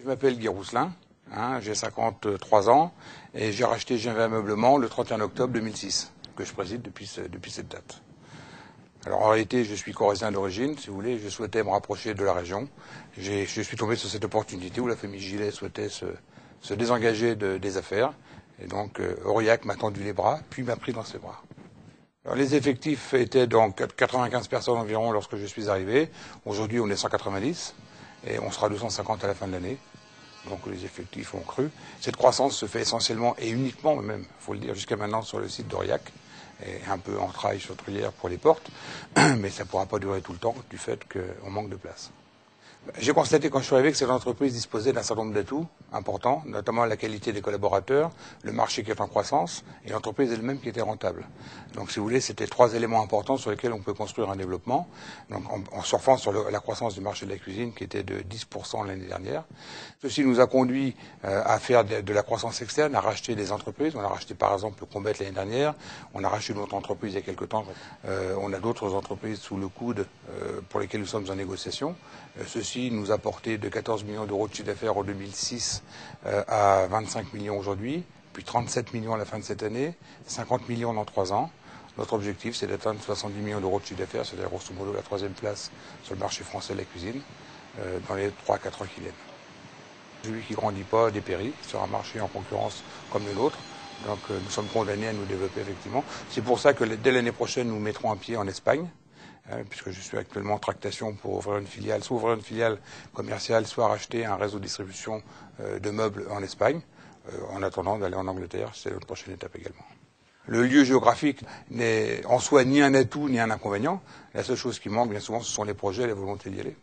Je m'appelle Guy Rousselin, j'ai 53 ans et j'ai racheté GMV Ameublement le 31 octobre 2006, que je préside depuis cette date. Alors en réalité, je suis corrézien d'origine, si vous voulez, je souhaitais me rapprocher de la région. Je suis tombé sur cette opportunité où la famille Gillet souhaitait se désengager des affaires. Et donc Aurillac m'a tendu les bras, puis m'a pris dans ses bras. Alors, les effectifs étaient donc 95 personnes environ lorsque je suis arrivé. Aujourd'hui, on est 190 et on sera 250 à la fin de l'année. Donc les effectifs ont cru. Cette croissance se fait essentiellement et uniquement, même, il faut le dire, jusqu'à maintenant sur le site d'Aurillac, et un peu en trail sur Truyère pour les portes, mais ça ne pourra pas durer tout le temps du fait qu'on manque de place. J'ai constaté quand je suis arrivé que cette entreprise disposait d'un certain nombre d'atouts importants, notamment la qualité des collaborateurs, le marché qui est en croissance et l'entreprise elle-même qui était rentable. Donc si vous voulez, c'était trois éléments importants sur lesquels on peut construire un développement. Donc en surfant sur la croissance du marché de la cuisine qui était de 10% l'année dernière. Ceci nous a conduit à faire de la croissance externe, à racheter des entreprises. On a racheté par exemple le Combette l'année dernière. On a racheté une autre entreprise il y a quelque temps. On a d'autres entreprises sous le coude pour lesquelles nous sommes en négociation. Ceci nous a porté de 14 millions d'euros de chiffre d'affaires en 2006 à 25 millions aujourd'hui, puis 37 millions à la fin de cette année, 50 millions dans 3 ans. Notre objectif, c'est d'atteindre 70 millions d'euros de chiffre d'affaires, c'est-à-dire grosso modo la troisième place sur le marché français de la cuisine, dans les 3 à 4 ans qui viennent. Celui qui ne grandit pas dépérit sur un marché en concurrence comme le nôtre. Donc nous sommes condamnés à nous développer effectivement. C'est pour ça que dès l'année prochaine, nous mettrons un pied en Espagne, puisque je suis actuellement en tractation pour ouvrir une filiale, soit ouvrir une filiale commerciale, soit racheter un réseau de distribution de meubles en Espagne, en attendant d'aller en Angleterre. C'est notre prochaine étape également. Le lieu géographique n'est en soi ni un atout ni un inconvénient. La seule chose qui manque bien souvent, ce sont les projets et la volonté d'y aller.